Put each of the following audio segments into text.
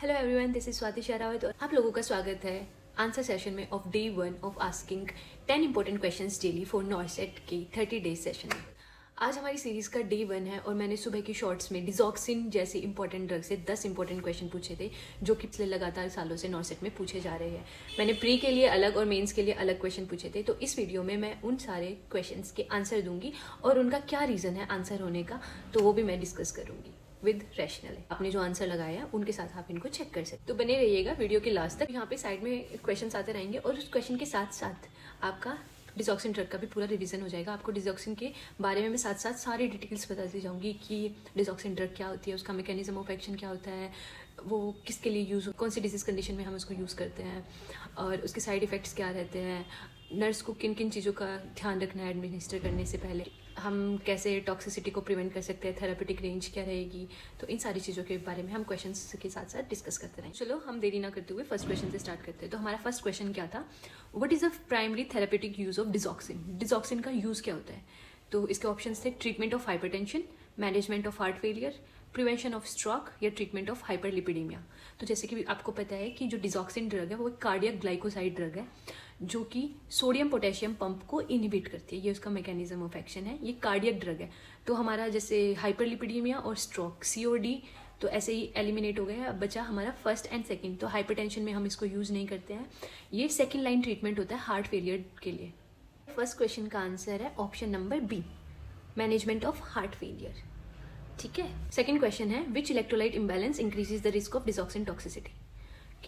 Hello everyone, this is Swati Sherawat और आप लोगों का स्वागत है आंसर सेशन में of day 1 of asking 10 important questions daily for नॉर्सेट के 30 डेज सेशन में। आज हमारी सीरीज का डे 1 है और मैंने सुबह की शॉर्ट्स में डिजॉक्सिन जैसे इंपॉर्टेंट ड्रग से 10 इंपॉर्टेंट क्वेश्चन पूछे थे जो कि पिछले लगातार सालों से नॉर्सेट में पूछे जा रहे हैं। मैंने प्री के लिए अलग और मेंस के लिए अलग क्वेश्चन पूछे थे, तो इस वीडियो में मैं उन सारे क्वेश्चंस के आंसर दूंगी और उनका क्या रीज़न है आंसर होने का, तो वो भी मैं डिस्कस करूंगी विद रैशनल। आपने जो आंसर लगाया उनके साथ आप इनको चेक कर सकते, तो बने रहिएगा वीडियो के लास्ट तक। यहाँ पे साइड में क्वेश्चंस आते रहेंगे और उस क्वेश्चन के साथ साथ आपका डिजॉक्सिन ड्रग का भी पूरा रिवीजन हो जाएगा। आपको डिजॉक्सिन के बारे में मैं साथ साथ सारी डिटेल्स बताती जाऊंगी कि डिजॉक्सिन ड्रग क्या होती है, उसका मैकेनिज्म ऑफ एक्शन क्या होता है, वो किसके लिए यूज़, कौन सी डिजीज़ कंडीशन में हम उसको यूज़ करते हैं और उसके साइड इफ़ेक्ट्स क्या रहते हैं, नर्स को किन किन चीज़ों का ध्यान रखना है एडमिनिस्टर करने से पहले, हम कैसे टॉक्सिसिटी को प्रिवेंट कर सकते हैं, थेरापेटिक रेंज क्या रहेगी। तो इन सारी चीज़ों के बारे में हम क्वेश्चंस के साथ साथ डिस्कस करते रहें। चलो हम देरी ना करते हुए फर्स्ट क्वेश्चन से स्टार्ट करते हैं। तो हमारा फर्स्ट क्वेश्चन क्या था, what is the primary therapeutic use of digoxin. Digoxin का यूज़ क्या होता है? तो इसके ऑप्शन थे treatment of hypertension, management of heart failure, prevention of stroke या ट्रीटमेंट ऑफ हाइपरलिपिडीमिया। तो जैसे कि आपको पता है कि जो डिजॉक्सिन ड्रग है वो एक कार्डियक ग्लाइकोसाइड ड्रग है जो कि सोडियम पोटेशियम पंप को इनहिबिट करती है। ये उसका मैकेनिज्म ऑफ एक्शन है, ये कार्डियक ड्रग है। तो हमारा जैसे हाइपरलिपिडीमिया और स्ट्रोक COD तो ऐसे ही एलिमिनेट हो गया। अब बचा हमारा फर्स्ट एंड सेकंड। तो हाइपरटेंशन में हम इसको यूज़ नहीं करते हैं, ये सेकेंड लाइन ट्रीटमेंट होता है हार्ट फेलियर के लिए। फर्स्ट क्वेश्चन का आंसर है option number B, management of heart failure. ठीक है। सेकंड क्वेश्चन है which electrolyte imbalance increases the risk of digoxin toxicity.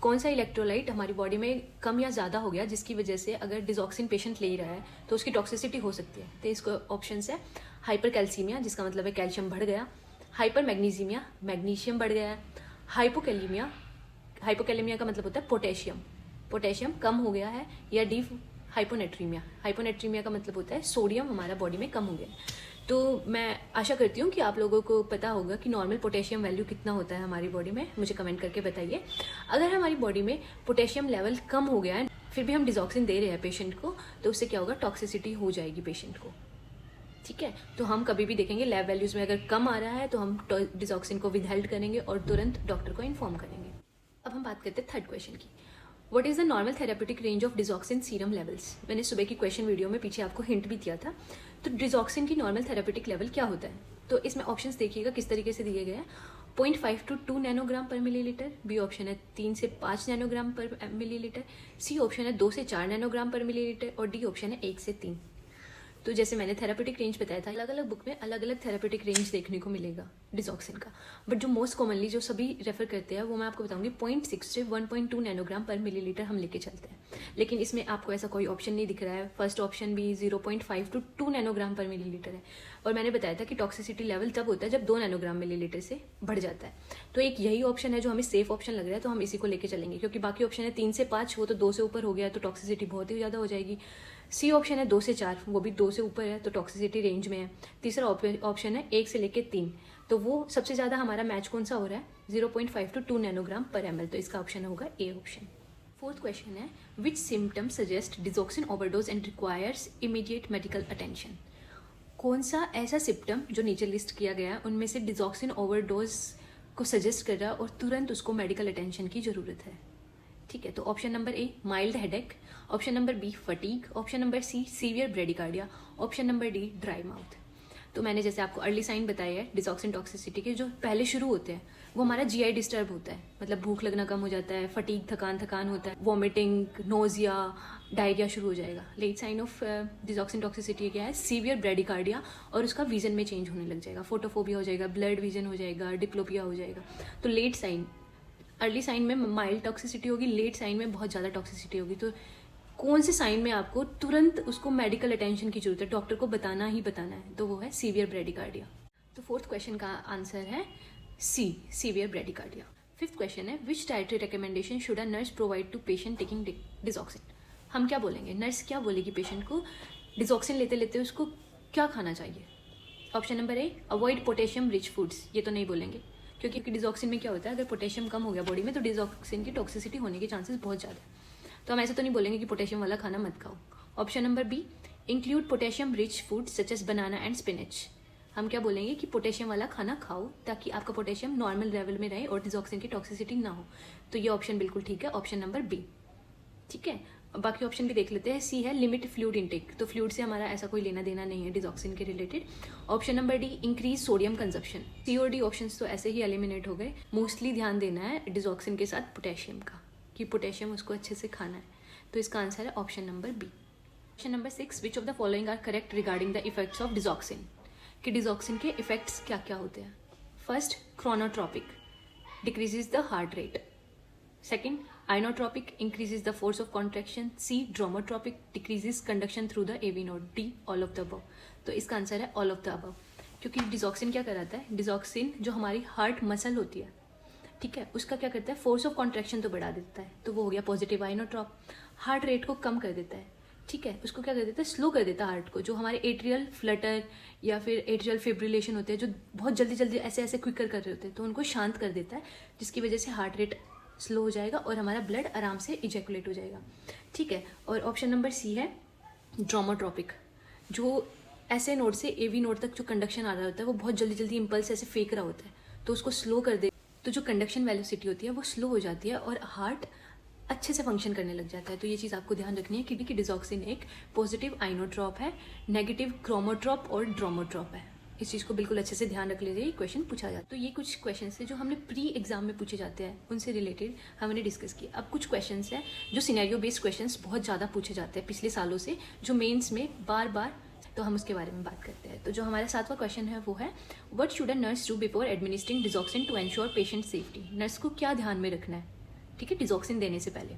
कौन सा इलेक्ट्रोलाइट हमारी बॉडी में कम या ज़्यादा हो गया जिसकी वजह से अगर डिजॉक्सिन पेशेंट ले रहा है तो उसकी टॉक्सिसिटी हो सकती है। तो इसको ऑप्शन है हाइपर कैल्सीमिया, जिसका मतलब है कैल्शियम बढ़ गया, हाइपर मैग्नीशियमिया, मैग्नीशियम बढ़ गया है, हाइपोकैलेमिया, हाइपोकैलेमिया का मतलब होता है पोटेशियम, पोटेशियम कम हो गया है, या डी हाइपोनेट्रीमिया, हाइपोनेट्रीमिया का मतलब होता है सोडियम हमारा बॉडी में कम हो गया है। तो मैं आशा करती हूँ कि आप लोगों को पता होगा कि नॉर्मल पोटेशियम वैल्यू कितना होता है हमारी बॉडी में। मुझे कमेंट करके बताइए। अगर हमारी बॉडी में पोटेशियम लेवल कम हो गया है फिर भी हम डिजॉक्सिन दे रहे हैं पेशेंट को, तो उससे क्या होगा, टॉक्सिसिटी हो जाएगी पेशेंट को। ठीक है। तो हम कभी भी देखेंगे लैब वैल्यूज़ में अगर कम आ रहा है तो हम डिजॉक्सिन को विदहेल्ड करेंगे और तुरंत डॉक्टर को इन्फॉर्म करेंगे। अब हम बात करते हैं थर्ड क्वेश्चन की, what is the normal therapeutic range of digoxin serum levels. मैंने सुबह की क्वेश्चन वीडियो में पीछे आपको हिंट भी दिया था। तो डिजॉक्सिन की नॉर्मल थेरापेटिक लेवल क्या होता है, तो इसमें ऑप्शंस देखिएगा किस तरीके से दिए गए हैं। 0.5 to 2 नैनोग्राम पर मिलीलीटर, बी ऑप्शन है 3 से 5 नैनोग्राम पर मिलीलीटर, सी ऑप्शन है 2 से 4 नैनोग्राम पर मिलीलीटर और डी ऑप्शन है 1 से 3। तो जैसे मैंने थेरापेटिक रेंज बताया था, अलग अलग बुक में अलग अलग थेरापेटिक रेंज देखने को मिलेगा डिजॉक्सिन का, बट जो मोस्ट कॉमनली जो सभी रेफर करते हैं वो मैं आपको बताऊंगी 0.6 से 1.2 नैनोग्राम पर मिलीलीटर हम लेके चलते हैं। लेकिन इसमें आपको ऐसा कोई ऑप्शन नहीं दिख रहा है। फर्स्ट ऑप्शन भी 0.5 to 2 नैनोग्राम पर मिलीलीटर है और मैंने बताया था कि टॉक्सिसिटी लेवल तब होता है जब 2 नैनोग्राम मिलीलीटर से बढ़ जाता है। तो एक यही ऑप्शन है जो हमें सेफ ऑप्शन लग रहा है, तो हम इसी को लेके चलेंगे, क्योंकि बाकी ऑप्शन है 3 से 5, वो तो 2 से ऊपर हो गया तो टॉक्सिसिटी बहुत ही ज़्यादा हो जाएगी। सी ऑप्शन है 2 से 4, वो भी 2 से ऊपर है तो टॉक्सिसिटी रेंज में है। तीसरा ऑप्शन है 1 से लेकर 3, तो वो सबसे ज़्यादा हमारा मैच कौन सा हो रहा है, 0.5 to 2 नैनोग्राम पर ml, तो इसका ऑप्शन होगा ए ऑप्शन। फोर्थ क्वेश्चन है which symptom suggest digoxin overdose and requires immediate medical attention. कौन सा ऐसा सिम्टम जो नीचे लिस्ट किया गया है उनमें से डिजॉक्सिन ओवरडोज को सजेस्ट कर रहा है और तुरंत उसको मेडिकल अटेंशन की ज़रूरत है। ठीक है। तो option number A mild headache, option number B fatigue, option number C severe bradycardia, option number D dry mouth. तो मैंने जैसे आपको अर्ली साइन बताया है डिजॉक्सिन टॉक्सिसिटी के, जो पहले शुरू होते हैं वो हमारा GI डिस्टर्ब होता है, मतलब भूख लगना कम हो जाता है, फटीग थकान होता है, वॉमिटिंग, नोजिया, डायरिया शुरू हो जाएगा। Late sign of digoxin toxicity क्या है, सीवियर ब्रेडिकार्डिया, और उसका विजन में चेंज होने लग जाएगा, फोटोफोबिया हो जाएगा, ब्लड विजन हो जाएगा, डिप्लोपिया हो जाएगा। तो लेट साइन, अर्ली साइन में माइल्ड टॉक्सिसिटी होगी, लेट साइन में बहुत ज़्यादा टॉक्सिसिटी होगी। तो कौन से साइन में आपको तुरंत उसको मेडिकल अटेंशन की जरूरत है, डॉक्टर को बताना ही बताना है, तो वो है सीवियर ब्रेडिकार्डिया। तो फोर्थ क्वेश्चन का आंसर है C severe bradycardia. Fifth question है which dietary recommendation should a nurse provide to patient taking digoxin. हम क्या बोलेंगे, नर्स क्या बोलेगी पेशेंट को डिजॉक्सिन लेते लेते उसको क्या खाना चाहिए। ऑप्शन नंबर ए अवॉइड पोटेशियम रिच फूड्स, ये तो नहीं बोलेंगे क्योंकि डिजॉक्सिन में क्या होता है, अगर पोटेशियम कम हो गया बॉडी में तो डिजॉक्सिन की टॉक्सिसिटी होने के चांसेस बहुत ज़्यादा है, तो हम ऐसे तो नहीं बोलेंगे कि पोटेशियम वाला खाना मत खाओ। Option number B include potassium rich food such as banana and spinach, हम क्या बोलेंगे कि पोटेशियम वाला खाना खाओ ताकि आपका पोटेशियम नॉर्मल लेवल में रहे और डिजॉक्सिन की टॉक्सिसिटी ना हो। तो ये ऑप्शन बिल्कुल ठीक है, ऑप्शन नंबर बी। ठीक है, बाकी ऑप्शन भी देख लेते हैं। सी है लिमिट फ्लूइड इनटेक, तो फ्लूइड से हमारा ऐसा कोई लेना देना नहीं है डिजॉक्सिन के related. Option number D increase sodium consumption. C और डी ऑप्शंस तो ऐसे ही एलिमिनेट हो गए। मोस्टली ध्यान देना है डिजॉक्सिन के साथ पोटेशियम का, कि पोटेशियम उसको अच्छे से खाना है। तो इसका आंसर है option number B. Question number 6, which of the following are correct regarding the effects of digoxin. कि डिजॉक्सिन के इफेक्ट्स क्या क्या होते हैं। First, chronotropic, decreases the heart rate. Second, inotropic, increases the force of contraction. C, dromotropic, decreases conduction through the AV node. D, all of the above. तो इसका answer है all of the above, क्योंकि digoxin क्या कराता है, digoxin जो हमारी heart muscle होती है, ठीक है, उसका क्या करता है, फोर्स ऑफ कॉन्ट्रैक्शन तो बढ़ा देता है, तो वो हो गया पॉजिटिव आइनोट्रॉप। हार्ट रेट को कम कर देता है, ठीक है, उसको क्या कर देता है, स्लो कर देता है हार्ट को। जो हमारे एट्रियल फ्लटर या फिर एट्रियल फिब्रिलेशन होते हैं, जो बहुत जल्दी जल्दी ऐसे ऐसे क्विकर कर रहे होते हैं, तो उनको शांत कर देता है, जिसकी वजह से हार्ट रेट स्लो हो जाएगा और हमारा ब्लड आराम से इजैकुलेट हो जाएगा। ठीक है, और ऑप्शन नंबर सी है ड्रोमोट्रॉपिक, जो ऐसे नोड से एवी नोड तक जो कंडक्शन आ रहा होता है वो बहुत जल्दी जल्दी इंपल्स ऐसे फेंक रहा होता है, तो उसको स्लो कर दे, तो जो कंडक्शन वेलोसिटी होती है वो स्लो हो जाती है और हार्ट अच्छे से फंक्शन करने लग जाता है। तो ये चीज़ आपको ध्यान रखनी है, क्योंकि डिजॉक्सिन एक पॉजिटिव आइनोट्रॉप है, नेगेटिव क्रोमोट्रॉप और ड्रोमोट्रॉप है। इस चीज़ को बिल्कुल अच्छे से ध्यान रख लीजिए, क्वेश्चन पूछा जाता है। तो ये कुछ क्वेश्चन है जो हमने प्री एग्जाम में पूछे जाते हैं, उनसे रिलेटेड हमने डिस्कस किया। अब कुछ क्वेश्चन है जो सिनेरियो बेस्ड क्वेश्चन बहुत ज़्यादा पूछे जाते हैं पिछले सालों से, जो मेंस में बार बार, तो हम उसके बारे में बात करते हैं। तो जो हमारा 7वां क्वेश्चन है वो है, what should a nurse do before administering digoxin to ensure patient safety. Nurse को क्या ध्यान में रखना है, ठीक है, डिजॉक्सिन देने से पहले।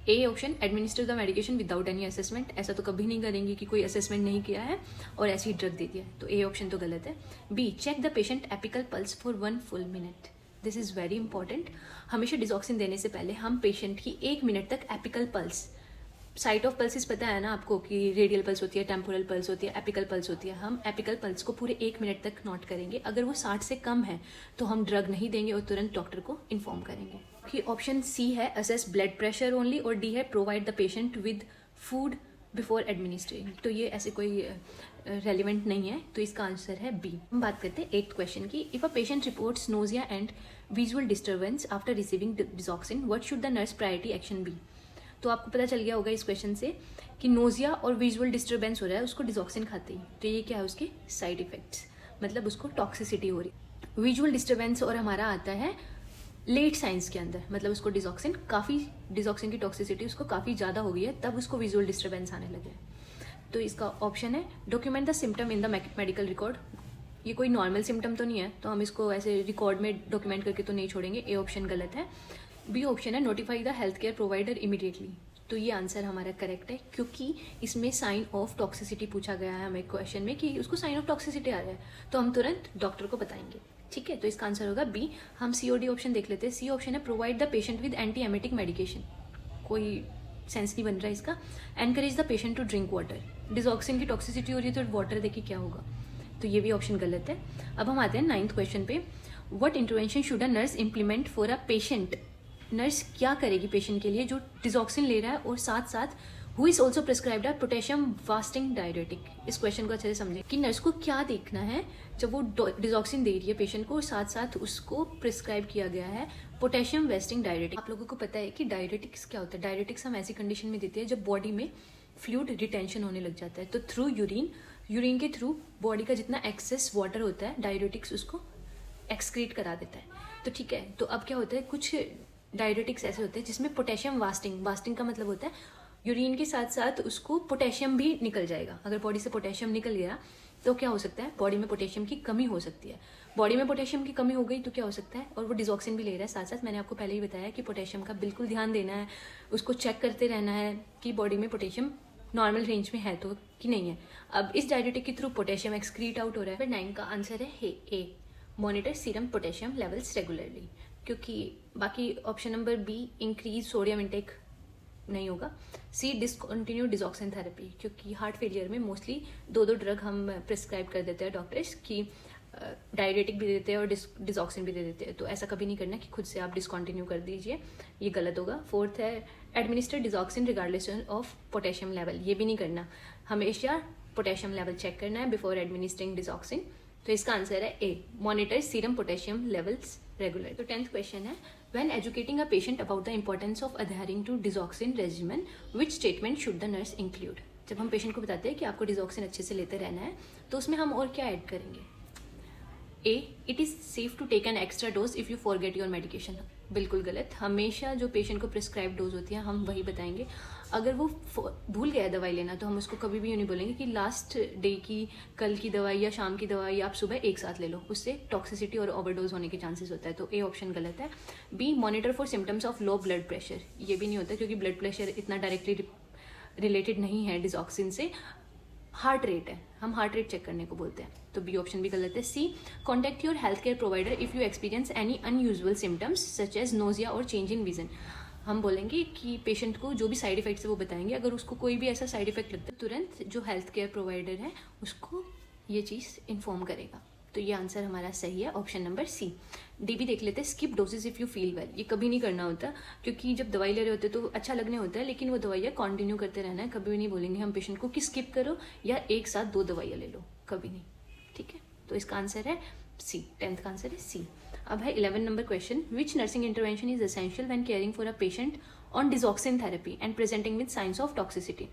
A option, administer the medication without any assessment. ऐसा तो कभी नहीं करेंगे कि कोई असेसमेंट नहीं किया है और ऐसी ड्रग दे दिया है, तो ए ऑप्शन तो गलत है। B, check the patient apical pulse for 1 full minute. This is very important. हमेशा डिजॉक्सिन देने से पहले हम पेशेंट की 1 मिनट तक apical pulse, site of pulses पता है ना आपको कि रेडियल पल्स होती है, टेम्पोरल पल्स होती है, एपिकल पल्स होती है। हम एपिकल पल्स को पूरे 1 मिनट तक नोट करेंगे। अगर वो 60 से कम है तो हम ड्रग नहीं देंगे और तुरंत डॉक्टर को इन्फॉर्म करेंगे। कि ऑप्शन सी है असेस ब्लड प्रेशर ओनली, और डी है provide the patient with food before administrating. तो ये ऐसे कोई रेलिवेंट नहीं है, तो इसका आंसर है बी। हम बात करते हैं 8th क्वेश्चन की। If a patient reports nausea and visual disturbance after receiving digoxin, what should the nurse priority action be. तो आपको पता चल गया होगा इस क्वेश्चन से कि नोजिया और विजुअल डिस्टर्बेंस हो रहा है उसको डिजॉक्सिन खाते ही, तो ये क्या है, उसके साइड इफेक्ट्स, मतलब उसको टॉक्सिसिटी हो रही है। विजुअल डिस्टर्बेंस और हमारा आता है लेट साइंस के अंदर, मतलब उसको डिजॉक्सिन की टॉक्सिसिटी उसको काफ़ी ज़्यादा हो गई है, तब उसको विजुअल डिस्टर्बेंस आने लगे। तो इसका ऑप्शन है document the symptom in the medical record. ये कोई नॉर्मल सिम्टम तो नहीं है, तो हम इसको ऐसे रिकॉर्ड में डॉक्यूमेंट करके तो नहीं छोड़ेंगे, ए ऑप्शन गलत है। बी ऑप्शन है notify the health care provider immediately. तो ये आंसर हमारा करेक्ट है, क्योंकि इसमें साइन ऑफ टॉक्सिसिटी पूछा गया है हमें क्वेश्चन में कि उसको साइन ऑफ टॉक्सिसिटी आ रहा है, तो हम तुरंत डॉक्टर को बताएंगे। ठीक है, तो इसका आंसर होगा बी। हम सी और डी ऑप्शन देख लेते हैं। सी ऑप्शन है provide the patient with anti emetic medication, कोई सेंस नहीं बन रहा है इसका। Encourage the patient to drink water, digoxin की टॉक्सिसिटी हो रही है तो वाटर देखिए क्या होगा, तो ये भी ऑप्शन गलत है। अब हम आते हैं 9th क्वेश्चन पे। What intervention should a nurse implement for a patient. Nurse क्या करेगी पेशेंट के लिए जो डिजॉक्सिन ले रहा है और साथ साथ who is also prescribed a potassium wasting diuretic. इस क्वेश्चन को अच्छे से समझें कि नर्स को क्या देखना है जब वो डिजॉक्सिन दे रही है पेशेंट को और साथ साथ उसको प्रिस्क्राइब किया गया है पोटेशियम वेस्टिंग डायरेटिक। आप लोगों को पता है कि डायरेटिक्स क्या होता है। डायरेटिक्स हम ऐसी कंडीशन में देते हैं जब बॉडी में फ्लूइड रिटेंशन होने लग जाता है, तो थ्रू यूरिन के थ्रू बॉडी का जितना एक्सेस वाटर होता है डायरेटिक्स उसको एक्सक्रीट करा देता है। तो ठीक है, तो अब क्या होता है, कुछ डायरेटिक्स ऐसे होते हैं जिसमें पोटेशियम वास्टिंग का मतलब होता है यूरिन के साथ साथ उसको पोटेशियम भी निकल जाएगा। अगर बॉडी से पोटेशियम निकल गया तो क्या हो सकता है, बॉडी में पोटेशियम की कमी हो सकती है। बॉडी में पोटेशियम की कमी हो गई तो क्या हो सकता है, और वो डिजॉक्सिन भी ले रहा है साथ साथ। मैंने आपको पहले ही बताया कि पोटेशियम का बिल्कुल ध्यान देना है, उसको चेक करते रहना है कि बॉडी में पोटेशियम नॉर्मल रेंज में है तो कि नहीं है। अब इस डायरेटिक के थ्रू पोटेशियम एक्सक्रीट आउट हो रहा है। 9 का आंसर है A, monitor serum potassium levels regularly, क्योंकि बाकी option number B increase sodium intake नहीं होगा। सी डिसकंटिन्यू डिजॉक्सिन थेरेपी, क्योंकि हार्ट फेलियर में मोस्टली 2 ड्रग हम प्रिस्क्राइब कर देते हैं डॉक्टर्स की, डायरेटिक भी देते हैं और डिजॉक्सिन भी दे देते हैं, तो ऐसा कभी नहीं करना कि खुद से आप डिसकंटिन्यू कर दीजिए, ये गलत होगा। 4th है administer digoxin regardless of potassium level, ये भी नहीं करना। हमेशा पोटेशियम लेवल चेक करना है बिफोर एडमिनिस्ट्रिंग डिजॉक्सिन। तो इसका आंसर है A, monitor serum potassium levels regular. तो 10th क्वेश्चन है, when educating a patient about the importance of adhering to digoxin regimen which statement should the nurse include. जब हम patient को बताते हैं कि आपको डिजॉक्सिन अच्छे से लेते रहना है तो उसमें हम और क्या ऐड करेंगे। A, it is safe to take an extra dose if you forget your medication. बिल्कुल गलत। हमेशा जो पेशेंट को प्रिस्क्राइब डोज होती है हम वही बताएंगे। अगर वो भूल गया है दवाई लेना तो हम उसको कभी भी यूँ नहीं बोलेंगे कि लास्ट डे की, कल की दवाई या शाम की दवाई आप सुबह एक साथ ले लो, उससे टॉक्सिसिटी और ओवरडोज होने के चांसेस होता है। तो ए ऑप्शन गलत है। B, monitor for symptoms of low blood pressure. ये भी नहीं होता क्योंकि ब्लड प्रेशर इतना डायरेक्टली रिलेटेड नहीं है डिजॉक्सिन से, हार्ट रेट है, हम हार्ट रेट चेक करने को बोलते हैं। तो बी ऑप्शन भी गलत है। C, contact your health care provider if you experience any unusual symptoms such as nausea और चेंज इन विजन। हम बोलेंगे कि पेशेंट को जो भी साइड इफेक्ट्स है वो बताएंगे। अगर उसको कोई भी ऐसा साइड इफेक्ट लगता है तुरंत जो हेल्थ केयर प्रोवाइडर है उसको ये चीज़ इन्फॉर्म करेगा। तो ये आंसर हमारा सही है, ऑप्शन नंबर सी। डी भी देख लेते हैं, skip doses if you feel well. ये कभी नहीं करना होता क्योंकि जब दवाई ले रहे होते तो अच्छा लगने होता है, लेकिन वो दवाइयाँ कंटिन्यू करते रहना है। कभी भी नहीं बोलेंगे हम पेशेंट को कि स्किप करो या एक साथ 2 दवाइयाँ ले लो, कभी नहीं। ठीक है, तो इसका आंसर है सी, 10th का आंसर है सी। अब है 11 number question, which nursing intervention is essential when caring for a patient on digoxin therapy and presenting with science of toxicity.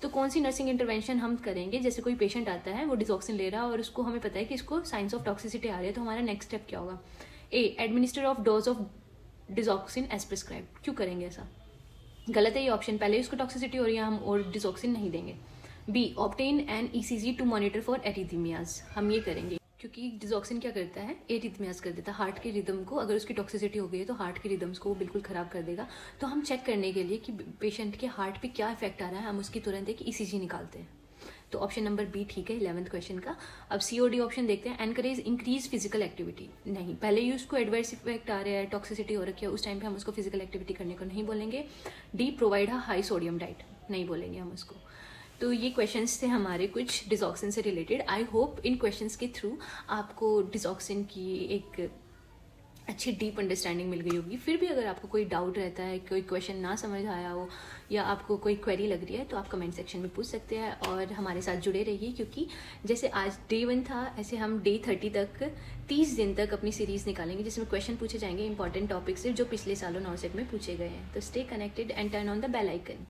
तो कौन सी नर्सिंग इंटरवेंशन हम करेंगे, जैसे कोई पेशेंट आता है वो डिजॉक्सिन ले रहा है और उसको हमें पता है कि इसको साइंस ऑफ टॉक्सिसिटी आ रही है, तो हमारा नेक्स्ट स्टेप क्या होगा। A, administer of dose of digoxin as prescribe. क्यों करेंगे ऐसा, गलत है ये ऑप्शन। पहले उसको टॉक्सिसिटी हो रही है, हम और डिजॉक्सिन नहीं देंगे। B, obtain an ECG to monitor for arrhythmias. हम ये करेंगे क्योंकि डिजॉक्सिन क्या करता है, एरिथमियाज कर देता है, हार्ट के रिदम को। अगर उसकी टॉक्सिसिटी हो गई है तो हार्ट के रिदम्स को वो बिल्कुल ख़राब कर देगा। तो हम चेक करने के लिए कि पेशेंट के हार्ट पे क्या इफेक्ट आ रहा है, हम उसकी तुरंत एक ईसीजी निकालते हैं। तो ऑप्शन नंबर बी ठीक है 11th क्वेश्चन का। अब सी और डी ऑप्शन देखते हैं। एनकरेज इंक्रीज फिजिकल एक्टिविटी, नहीं, पहले ही उसको एडवर्स इफेक्ट आ रहा है, टॉक्सिसिटी हो रखी है, उस टाइम पे हम उसको फिजिकल एक्टिविटी करने को नहीं बोलेंगे। D, provide a high sodium diet, नहीं बोलेंगे हम उसको। तो ये क्वेश्चंस थे हमारे कुछ डिजॉक्सिन से related. I hope in questions के थ्रू आपको डिजॉक्सिन की एक अच्छी डीप अंडरस्टैंडिंग मिल गई होगी। फिर भी अगर आपको कोई डाउट रहता है, कोई क्वेश्चन ना समझ आया हो या आपको कोई क्वेरी लग रही है तो आप कमेंट सेक्शन में पूछ सकते हैं और हमारे साथ जुड़े रहिए, क्योंकि जैसे आज डे 1 था ऐसे हम डे 30 तक 30 दिन तक अपनी सीरीज़ निकालेंगे जिसमें क्वेश्चन पूछे जाएंगे इंपॉर्टेंट टॉपिक से जो पिछले सालों नॉर्सेट में पूछे गए हैं। तो stay connected and turn on the bell icon.